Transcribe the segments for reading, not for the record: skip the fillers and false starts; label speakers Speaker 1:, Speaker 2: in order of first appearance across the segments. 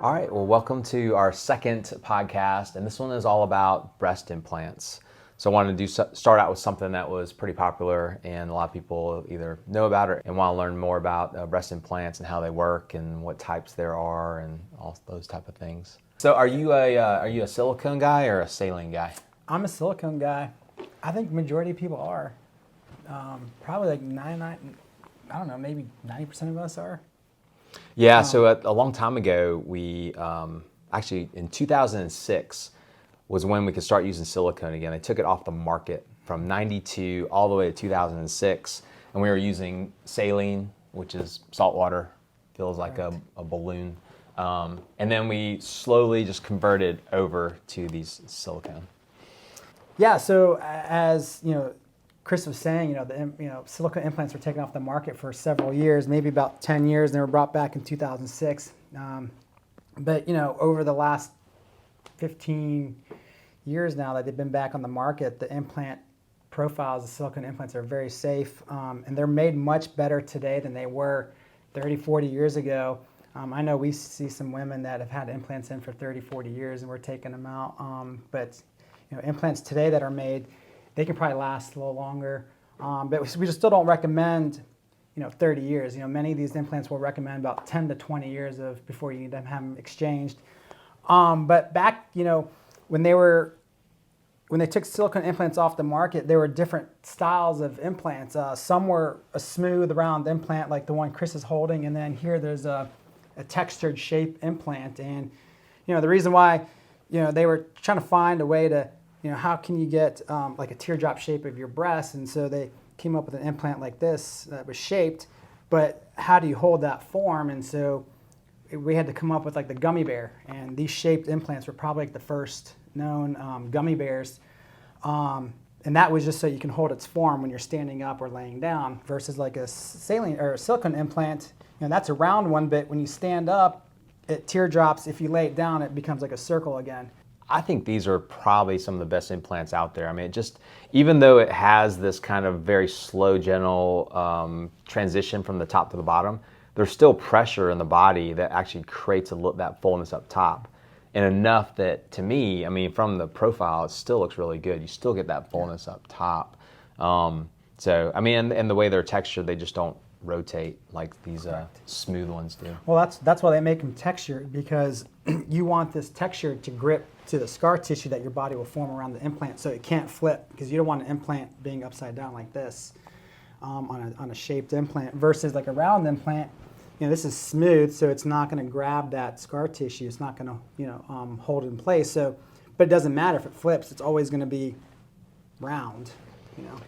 Speaker 1: All right, well, welcome to our second podcast, and this one is all about breast implants. So I wanted to start out with something that was pretty popular and a lot of people either know about it and want to learn more about breast implants and how they work and what types there are and all those type of things. So are you a silicone guy or a saline guy?
Speaker 2: I'm a silicone guy. I think majority of people are. Probably like 99, I don't know, maybe 90% of us are.
Speaker 1: Yeah, so a long time ago, we actually in 2006 was when we could start using silicone again. They took it off the market from 92 all the way to 2006, and we were using saline, which is salt water, feels like a balloon. And then we slowly just converted over to these silicone.
Speaker 2: Yeah, so as you know, Chris was saying, silicone implants were taken off the market for several years, maybe about 10 years, and they were brought back in 2006. But over the last 15 years now that they've been back on the market, the implant profiles, the silicone implants are very safe, and they're made much better today than they were 30, 40 years ago. I know we see some women that have had implants in for 30, 40 years and we're taking them out. But implants today that are made, they can probably last a little longer. But we just still don't recommend 30 years. Many of these implants will recommend about 10 to 20 years before you need to have them exchanged. But back, when they took silicone implants off the market, there were different styles of implants. Some were a smooth, round implant like the one Chris is holding, and then here there's a textured shape implant. And the reason why they were trying to find a way to how can you get like a teardrop shape of your breast, and so they came up with an implant like this that was shaped, but how do you hold that form? And so we had to come up with like the gummy bear, and these shaped implants were probably like the first known gummy bears, and that was just so you can hold its form when you're standing up or laying down, versus like a saline or a silicone implant. That's a round one, but when you stand up, it teardrops. If you lay it down, it becomes like a circle again.
Speaker 1: I think these are probably some of the best implants out there. I mean, even though it has this kind of very slow, gentle transition from the top to the bottom, there's still pressure in the body that actually creates that fullness up top. And enough that, to me, I mean, from the profile, it still looks really good. You still get that fullness up top. So, I mean, and the way they're textured, they just don't rotate like these smooth ones do.
Speaker 2: Well, that's why they make them textured, because you want this texture to grip to the scar tissue that your body will form around the implant, so it can't flip, because you don't want an implant being upside down like this on a shaped implant, versus like a round implant. This is smooth, so it's not going to grab that scar tissue. It's not going to hold it in place. So, but it doesn't matter if it flips. It's always going to be round.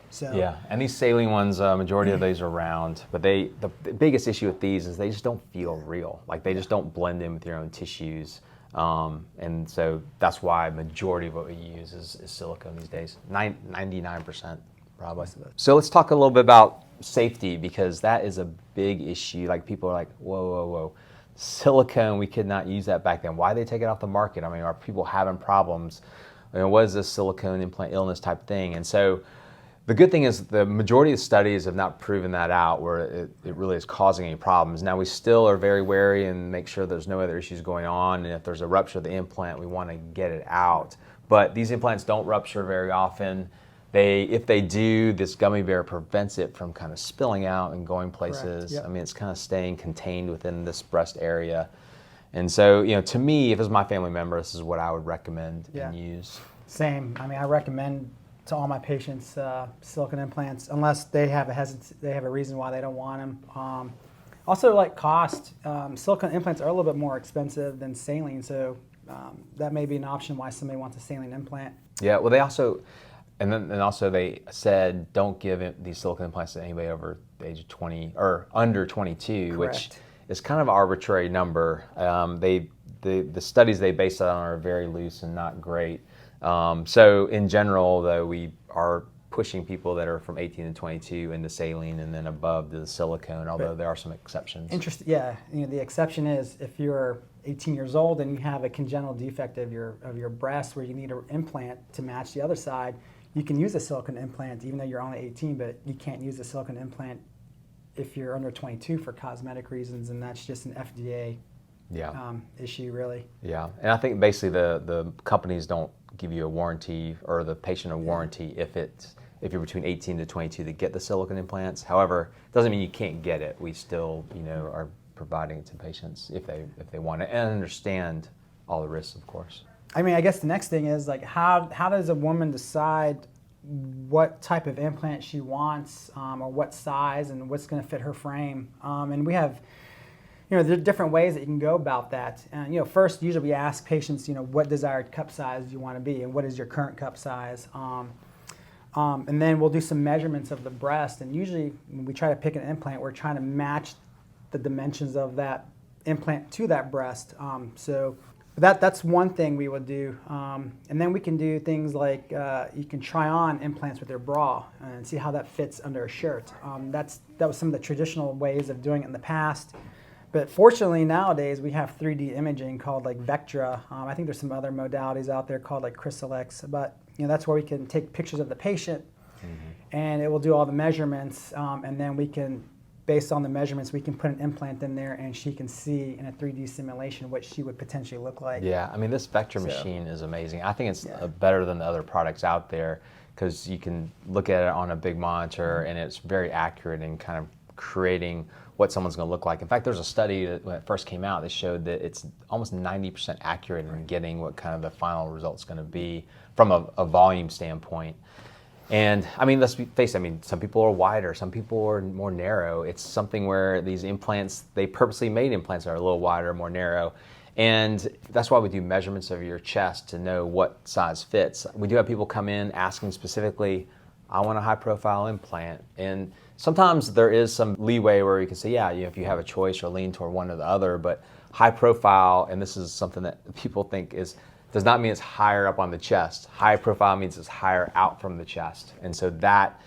Speaker 2: So
Speaker 1: yeah, and these saline ones, majority of these are round, but the biggest issue with these is they just don't feel real. Like they just don't blend in with your own tissues, and so that's why majority of what we use is silicone these days. 99% probably. So let's talk a little bit about safety, because that is a big issue. Like people are like, whoa, silicone, we could not use that back then. Why did they take it off the market? I mean, are people having problems? What is this silicone implant illness type thing? And so the good thing is the majority of studies have not proven that out, where it really is causing any problems. Now, we still are very wary and make sure there's no other issues going on, and if there's a rupture of the implant, we want to get it out. But these implants don't rupture very often. If they do, this gummy bear prevents it from kind of spilling out and going places.
Speaker 2: Yep.
Speaker 1: I mean, it's kind of staying contained within this breast area. And so, to me, if it was my family member, this is what I would recommend and use.
Speaker 2: Same. I mean, I recommend to all my patients silicone implants, unless they have a reason why they don't want them. Also, like cost, silicone implants are a little bit more expensive than saline, so that may be an option why somebody wants a saline implant.
Speaker 1: Yeah. Well, they also. And also they said don't give these silicone implants to anybody over the age of 20 or under 22,
Speaker 2: Correct.
Speaker 1: Which is kind of an arbitrary number. The studies they base that on are very loose and not great. So in general, though, we are pushing people that are from 18 to 22 into saline and then above to the silicone, although there are some exceptions.
Speaker 2: Interesting. Yeah. The exception is if you're 18 years old and you have a congenital defect of your breast where you need an implant to match the other side, you can use a silicone implant even though you're only 18, but you can't use a silicone implant if you're under 22 for cosmetic reasons, and that's just an FDA issue, really.
Speaker 1: Yeah, and I think basically the companies don't give you a warranty or the patient a warranty if you're between 18 to 22 to get the silicone implants. However, it doesn't mean you can't get it. We still, are providing it to patients if they want it and understand all the risks, of course.
Speaker 2: I mean, I guess the next thing is like how does a woman decide what type of implant she wants, or what size and what's going to fit her frame? And we have, there are different ways that you can go about that. And first, usually we ask patients, what desired cup size do you want to be, and what is your current cup size? And then we'll do some measurements of the breast. And usually, when we try to pick an implant, we're trying to match the dimensions of that implant to that breast. So that's one thing we would do. And then we can do things like you can try on implants with your bra and see how that fits under a shirt. That was some of the traditional ways of doing it in the past. But fortunately nowadays we have 3D imaging called like Vectra. I think there's some other modalities out there called like Chrysalex. But that's where we can take pictures of the patient, and it will do all the measurements, and then we can, based on the measurements, we can put an implant in there and she can see in a 3D simulation what she would potentially look like.
Speaker 1: Yeah, I mean, this Vectra machine is amazing. I think it's better than the other products out there because you can look at it on a big monitor and it's very accurate in kind of creating what someone's going to look like. In fact, there's a study that when it first came out that showed that it's almost 90% accurate in getting what kind of the final result's going to be from a volume standpoint. And I mean, let's face it, some people are wider, some people are more narrow. It's something where these implants, they purposely made implants that are a little wider, more narrow. And that's why we do measurements of your chest to know what size fits. We do have people come in asking specifically, I want a high profile implant. And sometimes there is some leeway where you can say, if you have a choice or lean toward one or the other, but high profile, and this is something that people think does not mean it's higher up on the chest. High profile means it's higher out from the chest. And so that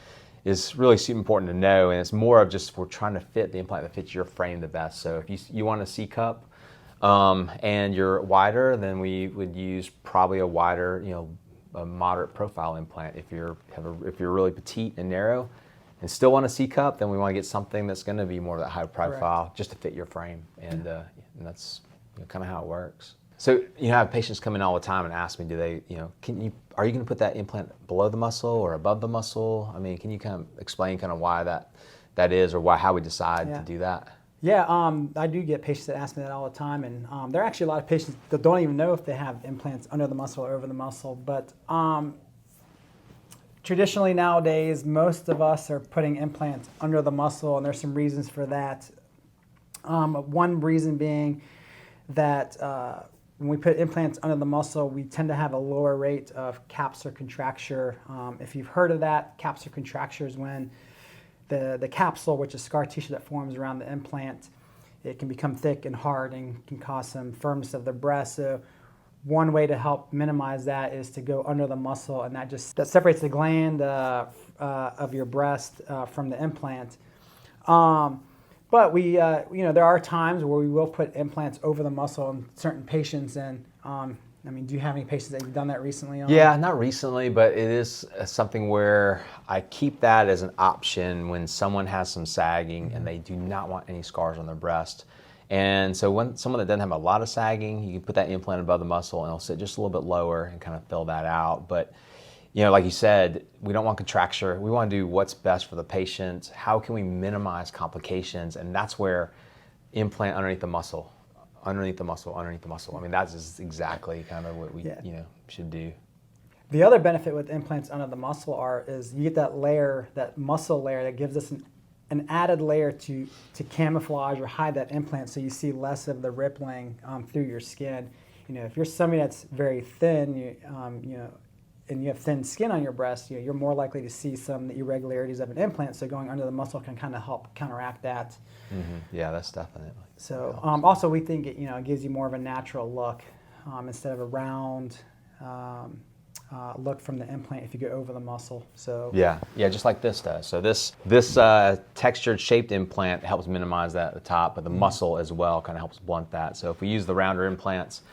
Speaker 1: is really super important to know. And it's more of just we're trying to fit the implant that fits your frame the best. So if you want a C cup and you're wider, then we would use probably a wider, a moderate profile implant. If you're really petite and narrow and still want a C cup, then we want to get something that's going to be more of that high profile just to fit your frame. And that's kind of how it works. So I have patients come in all the time and ask me, are you going to put that implant below the muscle or above the muscle? I mean, can you kind of explain kind of why that is, or how we decide to do that?
Speaker 2: Yeah, I do get patients that ask me that all the time, and there are actually a lot of patients that don't even know if they have implants under the muscle or over the muscle. But traditionally nowadays, most of us are putting implants under the muscle, and there's some reasons for that. One reason being that when we put implants under the muscle, we tend to have a lower rate of capsular contracture. If you've heard of that, capsular contracture is when the capsule, which is scar tissue that forms around the implant, it can become thick and hard and can cause some firmness of the breast. So one way to help minimize that is to go under the muscle, and that separates the gland of your breast from the implant. But we, there are times where we will put implants over the muscle in certain patients. And do you have any patients that you've done that recently on?
Speaker 1: Yeah, not recently, but it is something where I keep that as an option when someone has some sagging and they do not want any scars on their breast. And so when someone that doesn't have a lot of sagging, you can put that implant above the muscle and it'll sit just a little bit lower and kind of fill that out. But like you said, we don't want contracture. We want to do what's best for the patient. How can we minimize complications? And that's where implant underneath the muscle. I mean, that is exactly kind of what we should do.
Speaker 2: The other benefit with implants under the muscle is you get that layer, that muscle layer that gives us an added layer to camouflage or hide that implant, so you see less of the rippling through your skin. If you're somebody that's very thin, and you have thin skin on your breast, you're more likely to see some irregularities of an implant. So going under the muscle can kind of help counteract that.
Speaker 1: Mm-hmm. Yeah, that's definitely.
Speaker 2: So also we think it gives you more of a natural look instead of a round look from the implant if you go over the muscle. So
Speaker 1: yeah, just like this does. So this textured shaped implant helps minimize that at the top, but the muscle as well kind of helps blunt that. So if we use the rounder implants,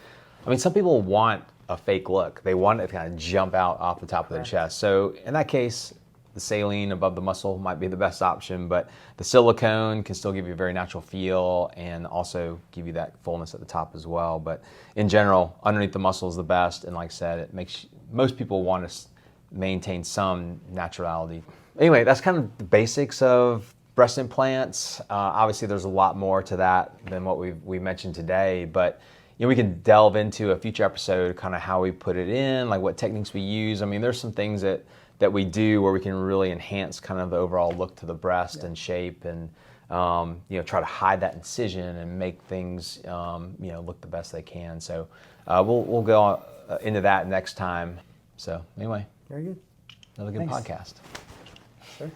Speaker 1: some people want a fake look. They want it to kind of jump out off the top of their chest. So in that case, the saline above the muscle might be the best option, but the silicone can still give you a very natural feel and also give you that fullness at the top as well. But in general, underneath the muscle is the best, and like I said, it makes most people want to maintain some naturality. Anyway, that's kind of the basics of breast implants. Obviously, there's a lot more to that than what we mentioned today, but we can delve into a future episode, kind of how we put it in, like what techniques we use. I mean, there's some things that we do where we can really enhance kind of the overall look to the breast and shape, and try to hide that incision and make things look the best they can. So we'll go into that next time. So anyway,
Speaker 2: very good.
Speaker 1: Another good
Speaker 2: Thanks.
Speaker 1: podcast.
Speaker 2: Sure.